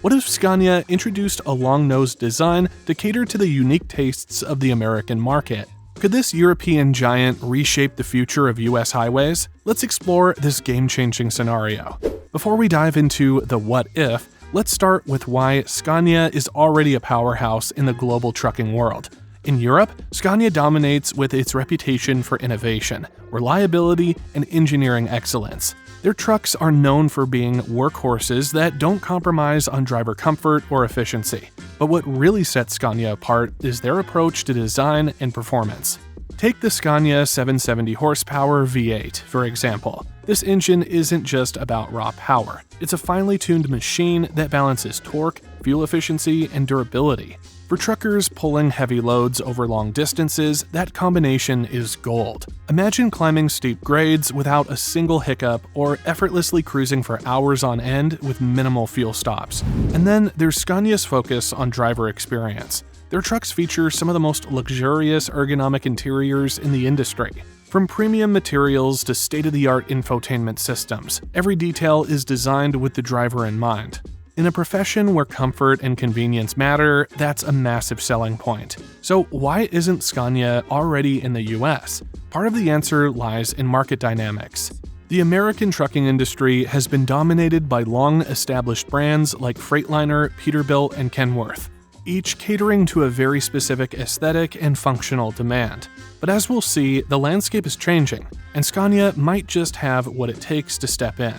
What if Scania introduced a long-nosed design to cater to the unique tastes of the American market? Could this European giant reshape the future of US highways? Let's explore this game-changing scenario. Before we dive into the what if, let's start with why Scania is already a powerhouse in the global trucking world. In Europe, Scania dominates with its reputation for innovation, reliability, and engineering excellence. Their trucks are known for being workhorses that don't compromise on driver comfort or efficiency. But what really sets Scania apart is their approach to design and performance. Take the Scania 770 horsepower V8, for example. This engine isn't just about raw power. It's a finely tuned machine that balances torque, fuel efficiency, and durability. For truckers pulling heavy loads over long distances, that combination is gold. Imagine climbing steep grades without a single hiccup or effortlessly cruising for hours on end with minimal fuel stops. And then there's Scania's focus on driver experience. Their trucks feature some of the most luxurious ergonomic interiors in the industry. From premium materials to state-of-the-art infotainment systems, every detail is designed with the driver in mind. In a profession where comfort and convenience matter, that's a massive selling point. So why isn't Scania already in the US? Part of the answer lies in market dynamics. The American trucking industry has been dominated by long-established brands like Freightliner, Peterbilt, and Kenworth, each catering to a very specific aesthetic and functional demand. But as we'll see, the landscape is changing, and Scania might just have what it takes to step in.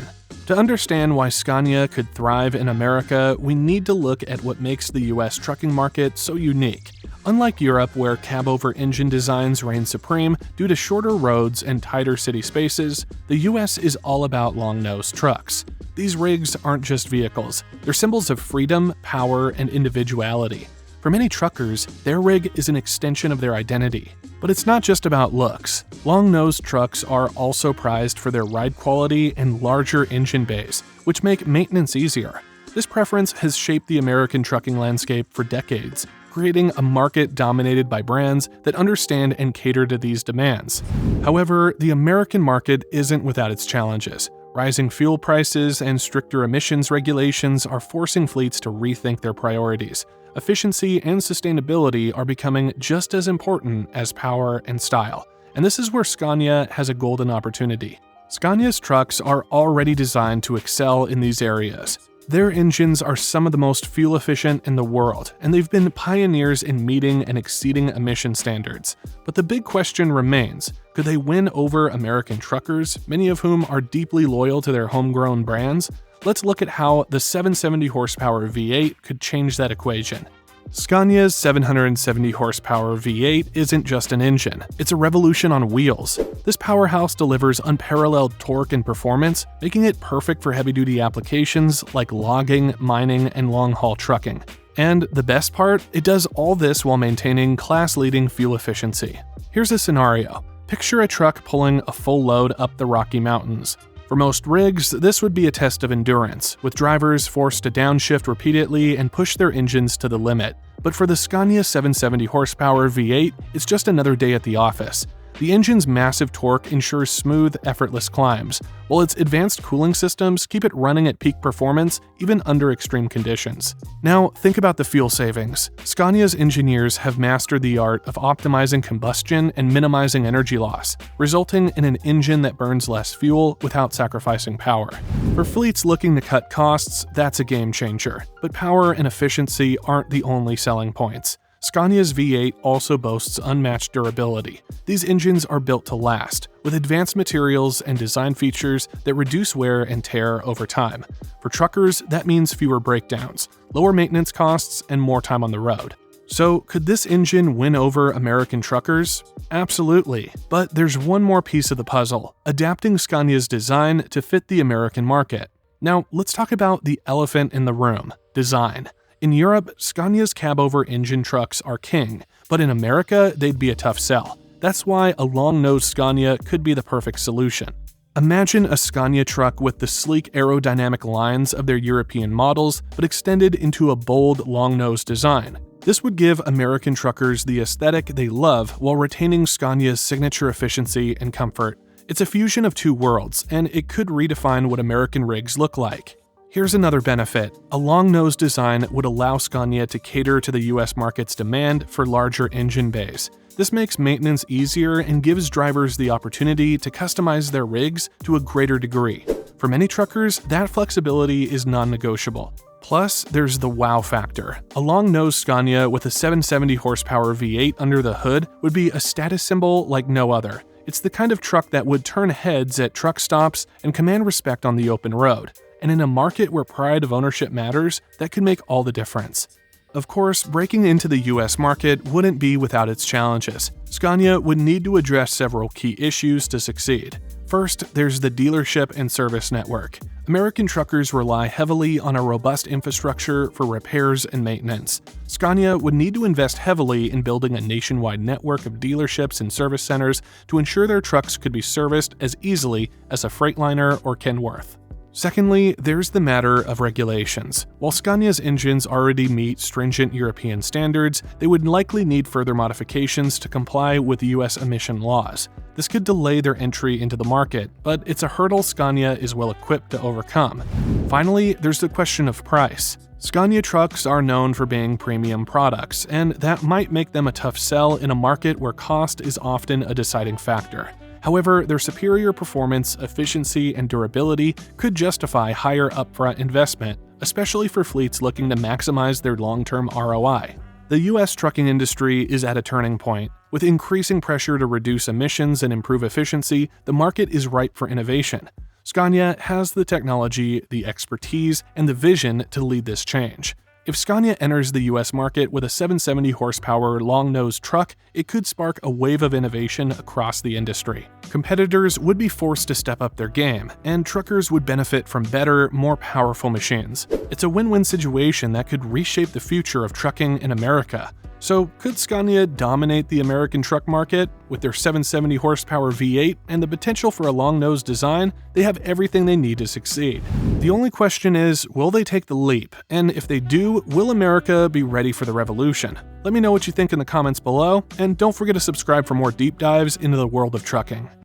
To understand why Scania could thrive in America, we need to look at what makes the US trucking market so unique. Unlike Europe, where cab-over-engine designs reign supreme due to shorter roads and tighter city spaces, the US is all about long-nosed trucks. These rigs aren't just vehicles, they're symbols of freedom, power, and individuality. For many truckers, their rig is an extension of their identity. But it's not just about looks. Long-nosed trucks are also prized for their ride quality and larger engine bays, which make maintenance easier. This preference has shaped the American trucking landscape for decades, creating a market dominated by brands that understand and cater to these demands. However, the American market isn't without its challenges. Rising fuel prices and stricter emissions regulations are forcing fleets to rethink their priorities. Efficiency and sustainability are becoming just as important as power and style, and this is where Scania has a golden opportunity. Scania's trucks are already designed to excel in these areas. Their engines are some of the most fuel efficient in the world, and they've been pioneers in meeting and exceeding emission standards. But the big question remains, could they win over American truckers, many of whom are deeply loyal to their homegrown brands? Let's look at how the 770 horsepower V8 could change that equation. Scania's 770 horsepower V8 isn't just an engine, it's a revolution on wheels. This powerhouse delivers unparalleled torque and performance, making it perfect for heavy-duty applications like logging, mining, and long-haul trucking. And the best part, it does all this while maintaining class-leading fuel efficiency. Here's a scenario. Picture a truck pulling a full load up the Rocky Mountains. For most rigs, this would be a test of endurance, with drivers forced to downshift repeatedly and push their engines to the limit. But for the Scania 770 horsepower V8, it's just another day at the office. The engine's massive torque ensures smooth, effortless climbs, while its advanced cooling systems keep it running at peak performance even under extreme conditions. Now, think about the fuel savings. Scania's engineers have mastered the art of optimizing combustion and minimizing energy loss, resulting in an engine that burns less fuel without sacrificing power. For fleets looking to cut costs, that's a game changer. But power and efficiency aren't the only selling points. Scania's V8 also boasts unmatched durability. These engines are built to last, with advanced materials and design features that reduce wear and tear over time. For truckers, that means fewer breakdowns, lower maintenance costs, and more time on the road. So, could this engine win over American truckers? Absolutely. But there's one more piece of the puzzle: adapting Scania's design to fit the American market. Now, let's talk about the elephant in the room: design. In Europe, Scania's cab-over-engine trucks are king, but in America, they'd be a tough sell. That's why a long-nosed Scania could be the perfect solution. Imagine a Scania truck with the sleek aerodynamic lines of their European models, but extended into a bold, long-nosed design. This would give American truckers the aesthetic they love while retaining Scania's signature efficiency and comfort. It's a fusion of two worlds, and it could redefine what American rigs look like. Here's another benefit. A long-nosed design would allow Scania to cater to the US market's demand for larger engine bays. This makes maintenance easier and gives drivers the opportunity to customize their rigs to a greater degree. For many truckers, that flexibility is non-negotiable. Plus, there's the wow factor. A long-nosed Scania with a 770 horsepower V8 under the hood would be a status symbol like no other. It's the kind of truck that would turn heads at truck stops and command respect on the open road. And in a market where pride of ownership matters, that could make all the difference. Of course, breaking into the US market wouldn't be without its challenges. Scania would need to address several key issues to succeed. First, there's the dealership and service network. American truckers rely heavily on a robust infrastructure for repairs and maintenance. Scania would need to invest heavily in building a nationwide network of dealerships and service centers to ensure their trucks could be serviced as easily as a Freightliner or Kenworth. Secondly, there's the matter of regulations. While Scania's engines already meet stringent European standards, they would likely need further modifications to comply with US emission laws. This could delay their entry into the market, but it's a hurdle Scania is well equipped to overcome. Finally, there's the question of price. Scania trucks are known for being premium products, and that might make them a tough sell in a market where cost is often a deciding factor. However, their superior performance, efficiency, and durability could justify higher upfront investment, especially for fleets looking to maximize their long-term ROI. The US trucking industry is at a turning point. With increasing pressure to reduce emissions and improve efficiency, the market is ripe for innovation. Scania has the technology, the expertise, and the vision to lead this change. If Scania enters the US market with a 770 horsepower long-nosed truck, it could spark a wave of innovation across the industry. Competitors would be forced to step up their game, and truckers would benefit from better, more powerful machines. It's a win-win situation that could reshape the future of trucking in America. So, could Scania dominate the American truck market? With their 770 horsepower V8 and the potential for a long-nosed design, they have everything they need to succeed. The only question is, will they take the leap? And if they do, will America be ready for the revolution? Let me know what you think in the comments below, and don't forget to subscribe for more deep dives into the world of trucking.